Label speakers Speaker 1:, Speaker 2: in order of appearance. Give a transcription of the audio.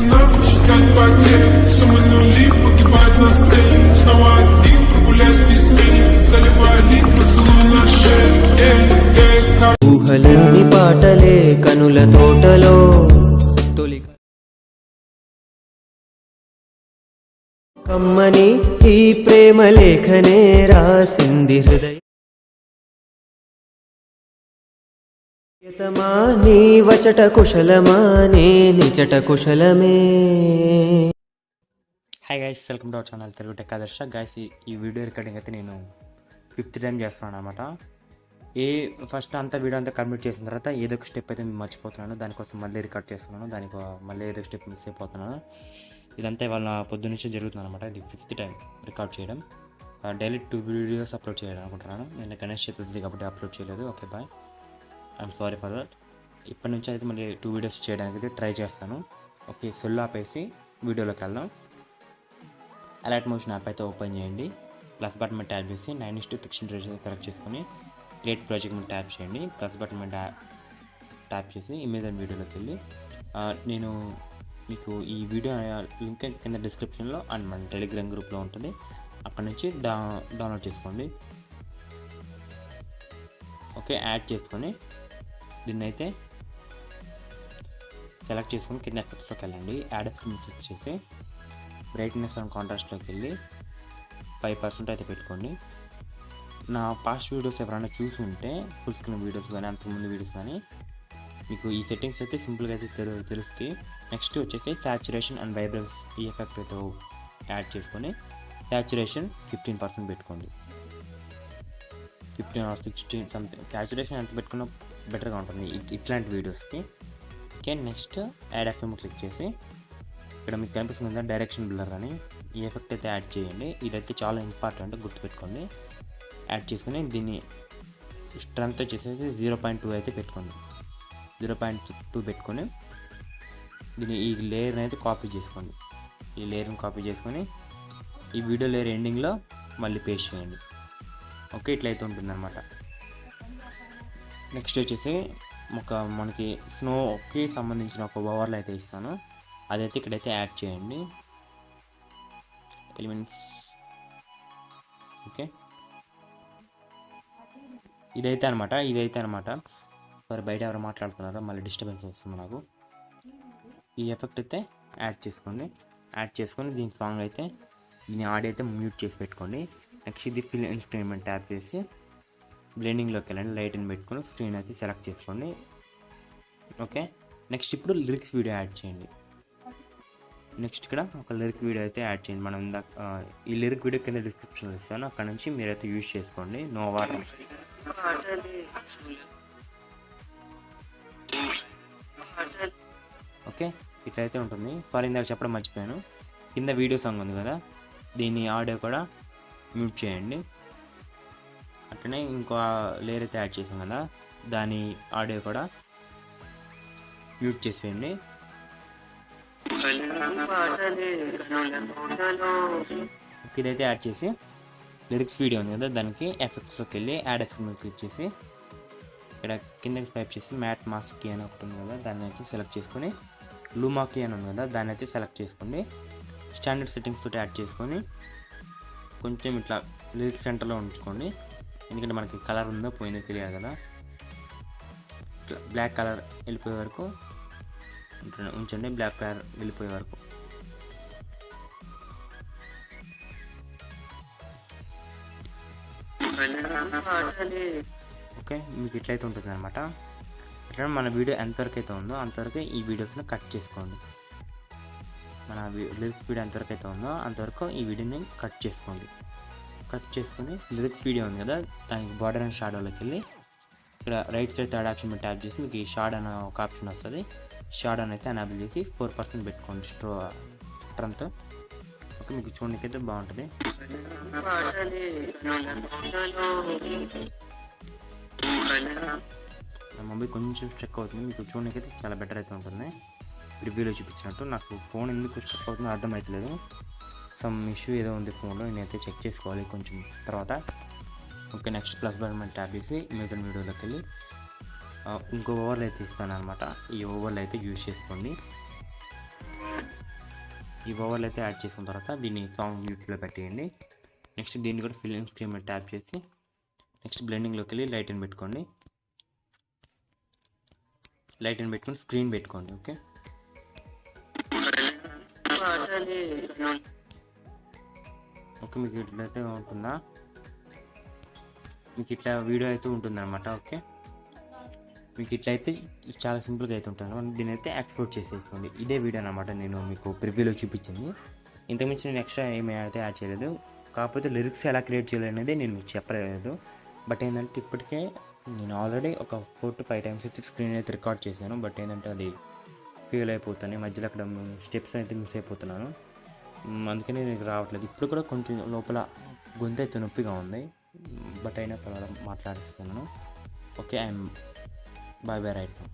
Speaker 1: ensinar o chicane bater. Somos no limpo que vai nascer. Estão aqui para mulheres pisquinhas.
Speaker 2: ఊహలన్నీ పాటలే కనుల తోటలో తొలి కమ్మని ఈ ప్రేమ లేఖనే రాసింది హృదయతమా నీ వచట కుశలమా నే నిచట కుశలమే.
Speaker 3: Hi guys, welcome to our channel Telugu Tech Adarsha. Guys, ఈ వీడియో రికార్డింగ్ అయితే నేను 5th టైం చేస్తున్నాను అనమాట. ఫస్ట్ అంతా వీడియో అంతా కంప్లీట్ చేసిన తర్వాత ఏదో ఒక స్టెప్ అయితే మర్చిపోతున్నాను. దానికోసం మళ్ళీ రికార్డ్ చేస్తున్నాను. మళ్ళీ ఏదో స్టెప్ మిస్ అయిపోతున్నాను. ఇదంతా ఇవాళ పొద్దున్నుంచి జరుగుతుంది అనమాట. ఇది 5th టైం రికార్డ్ చేయడం. డైలీ 2 వీడియోస్ అప్లోడ్ చేయాలి అనుకుంటున్నాను. నేను గణేష్ చతుర్థి కాబట్టి అప్లోడ్ చేయలేదు. Okay bye, I'm sorry for that. ఇప్పటి నుంచి అయితే మళ్ళీ 2 వీడియోస్ చేయడానికి అయితే ట్రై చేస్తాను. ఓకే, ఫుల్ ఆపేసి వీడియోలోకి వెళ్దాం. AlightMotion యాప్ అయితే ఓపెన్ చేయండి. ప్లస్ బటన్ మీద ట్యాప్ చేసి 9:16 రేషియో సెలెక్ట్ చేసుకొని క్రియేట్ ప్రాజెక్ట్ మీద ట్యాప్ చేయండి. ప్లస్ బటన్ మీద ట్యాప్ చేసి ఇమేజ్ అండ్ వీడియోలోకి వెళ్ళి నేను మీకు ఈ వీడియో లింక్ కింద డిస్క్రిప్షన్లో అండ్ మన టెలిగ్రామ్ గ్రూప్లో ఉంటుంది. అక్కడ నుంచి డౌన్లోడ్ చేసుకోండి. ఓకే, యాడ్ చేసుకొని దీన్ని అయితే సెలెక్ట్ చేసుకొని కింద ఎఫెక్ట్స్లోకి వెళ్ళండి. యాడ్ ఎఫెక్ట్ క్లిక్ చేసి బ్రైట్నెస్ అండ్ కాంట్రాస్ట్లోకి వెళ్ళి 5% అయితే పెట్టుకోండి. నా పాస్ట్ వీడియోస్ ఎవరైనా చూసి ఉంటే ఫుల్ స్క్రీన్ వీడియోస్ కానీ అంతకుముందు వీడియోస్ కానీ మీకు ఈ సెట్టింగ్స్ అయితే సింపుల్గా అయితే తెలుస్తాయి. నెక్స్ట్ వచ్చేసి సాచురేషన్ అండ్ వైబ్రెన్స్ ఈ ఎఫెక్ట్ అయితే యాడ్ చేసుకొని సాచురేషన్ 15% పెట్టుకోండి. 15 or 16 సంథింగ్. సాచురేషన్ ఎంత పెట్టుకున్నా బెటర్గా ఉంటుంది ఇట్లాంటి వీడియోస్కి. Okay, next add FM click చేసి ఇక్కడ మీకు కనిపిస్తుంది డైరెక్షన్ బ్లర్ అని ఈ ఎఫెక్ట్ అయితే యాడ్ చేయండి. ఇదైతే చాలా ఇంపార్టెంట్, గుర్తుపెట్టుకోండి. యాడ్ చేసుకుని దీన్ని స్ట్రెంత్ వచ్చేసి 0.2 అయితే పెట్టుకోండి. 0.2 పెట్టుకొని దీన్ని ఈ లేయర్ని అయితే కాపీ చేసుకోండి. ఈ లేయర్ని కాపీ చేసుకొని ఈ వీడియో లేయర్ ఎండింగ్లో మళ్ళీ పేస్ట్ చేయండి. ఓకే, ఇట్లయితే ఉంటుందన్నమాట. నెక్స్ట్ వచ్చేసి మనకి స్నోకి సంబంధించిన ఒక ఓవర్లో అయితే ఇస్తాను. అదైతే ఇక్కడైతే యాడ్ చేయండి. ఎలిమెంట్స్. ఓకే, ఇదైతే అనమాట. మరి బయట ఎవరు మాట్లాడుతున్నారో మళ్ళీ డిస్టర్బెన్స్ వస్తుంది నాకు. ఈ ఎఫెక్ట్ అయితే యాడ్ చేసుకోండి. యాడ్ చేసుకొని దీని సాంగ్ అయితే దీని ఆడియో అయితే మ్యూట్ చేసి పెట్టుకోండి. నెక్స్ట్ ఇది ఫిల్ అండ్ స్క్రీన్ మీద ట్యాప్ చేసి బ్లెండింగ్లోకి వెళ్ళండి. లైట్ని పెట్టుకొని స్క్రీన్ అయితే సెలెక్ట్ చేసుకోండి. ఓకే, నెక్స్ట్ ఇప్పుడు లిరిక్స్ వీడియో యాడ్ చేయండి. నెక్స్ట్ ఇక్కడ ఒక లిరిక్ వీడియో అయితే యాడ్ చేయండి. మనం ఈ లిరిక్ వీడియో కింద డిస్క్రిప్షన్లో ఇస్తాను, అక్కడ నుంచి మీరైతే యూజ్ చేసుకోండి. No water. ఓకే, ఇట్లయితే ఉంటుంది. ఫర్ ఇందాక చెప్పడం మర్చిపోయాను, కింద వీడియో సాంగ్ ఉంది కదా, దీని ఆడియో కూడా మ్యూట్ చేయండి. అట్లనే ఇంకో లేయర్ అయితే యాడ్ చేసాం కదా, దాని ఆడియో కూడా మ్యూట్ చేసేయండి. ఇదైతే యాడ్ చేసి లిరిక్స్ వీడియో ఉంది కదా, దానికి ఎఫెక్ట్స్లోకి వెళ్ళి యాడ్ ఎఫెక్ట్ క్లిక్ చేసి ఇక్కడ కిందకి స్వైప్ చేసి మ్యాట్ మాస్క్ అని ఒకటి ఉంది కదా, దాన్ని అయితే సెలెక్ట్ చేసుకొని లూమాకి అని ఉంది కదా, దాన్ని అయితే సెలెక్ట్ చేసుకోండి. స్టాండర్డ్ సెట్టింగ్స్ తోటి యాడ్ చేసుకొని కొంచెం ఇట్లా లిరిక్స్ సెంటర్లో ఉంచుకోండి. ఎందుకంటే మనకి కలర్ ఉందో పోయిందో తెలియదు కదా. ఇట్లా బ్లాక్ కలర్ వెళ్ళిపోయే వరకు ఉంచండి. బ్లాక్ కలర్ వెళ్ళిపోయే వరకు. ఓకే, మీకు ఇట్లయితే ఉంటుంది అనమాట. అట్లా మన వీడియో ఎంతవరకు అయితే ఉందో అంతవరకు ఈ వీడియోస్ని కట్ చేసుకోండి. మన లిరిక్స్ వీడియో ఎంతవరకు అయితే ఉందో అంతవరకు ఈ వీడియోని కట్ చేసుకోండి. కట్ చేసుకుని లిరిక్స్ వీడియో ఉంది కదా, దానికి బార్డర్ అండ్ షాడోలోకి వెళ్ళి ఇక్కడ రైట్ సైడ్ థర్డ్ ఆప్షన్ మీద ట్యాప్ చేసి మీకు ఈ షాడ్ అనే ఒక ఆప్షన్ వస్తుంది. షాడ్ అని అయితే ఎనేబుల్ చేసి 4% పెట్టుకోండి స్ట్రెంత్. ఓకే, మీకు చూడడానికి అయితే బాగుంటుంది. మొబైల్ కొంచెం స్ట్రక్ అవుతుంది, మీకు చూడడానికి అయితే చాలా బెటర్ అయితే ఉంటుంది. రివ్యూలో చూపించినట్టు. నాకు ఫోన్ ఎందుకు స్ట్రక్ అవుతుందో అర్థమవుతలేదు. సమ్ ఇష్యూ ఏదో ఉంది ఫోన్లో, నేనైతే చెక్ చేసుకోవాలి కొంచెం తర్వాత. ఓకే, నెక్స్ట్ ప్లస్ బటన్ మీద ట్యాప్ చేసి ఇమేజ్ వీడియోలోకి వెళ్ళి ఇంకో ఓవర్లో అయితే ఇస్తాను అనమాట. ఈ ఓవర్లో అయితే యూజ్ చేసుకోండి. ఈ ఓవర్లు అయితే యాడ్ చేసిన తర్వాత దీన్ని సాంగ్ మ్యూట్లో పెట్టేయండి. నెక్స్ట్ దీన్ని కూడా ఫిల్మ్ స్క్రీన్ మీద ట్యాప్ చేసి నెక్స్ట్ బ్లెండింగ్లోకి వెళ్ళి లైట్ అని పెట్టుకోండి. లైట్ అని పెట్టుకొని స్క్రీన్ పెట్టుకోండి. ఓకే, ఓకే మీకు ఇట్లయితే ఉంటుందా, మీకు ఇట్లా వీడియో అయితే ఉంటుందన్నమాట. ఓకే, మీకు ఇట్లయితే చాలా సింపుల్గా అయితే ఉంటుంది అనమాట. దీని అయితే ఎక్స్పోర్ట్ చేసేసుకోండి. ఇదే వీడియో అనమాట నేను మీకు ప్రివ్యూలో చూపించింది. ఇంతకుమించి నేను ఎక్స్ట్రా ఏమీ అయితే యాడ్ చేయలేదు. కాకపోతే లిరిక్స్ ఎలా క్రియేట్ చేయాలనేది నేను మీకు చెప్పలేదు. బట్ ఏంటంటే ఇప్పటికే నేను ఆల్రెడీ ఒక 4 to 5 times అయితే స్క్రీన్ అయితే రికార్డ్ చేశాను. బట్ ఏంటంటే అది ఫెయిల్ అయిపోతాను, మధ్యలో అక్కడ స్టెప్స్ అయితే మిస్ అయిపోతున్నాను. అందుకని నీకు రావట్లేదు. ఇప్పుడు కూడా కొంచెం లోపల గొంతు అయితే నొప్పిగా ఉంది, బట్ అయినా పర్వాలేదు మాట్లాడిస్తున్నాను. Okay, I'm boy right now.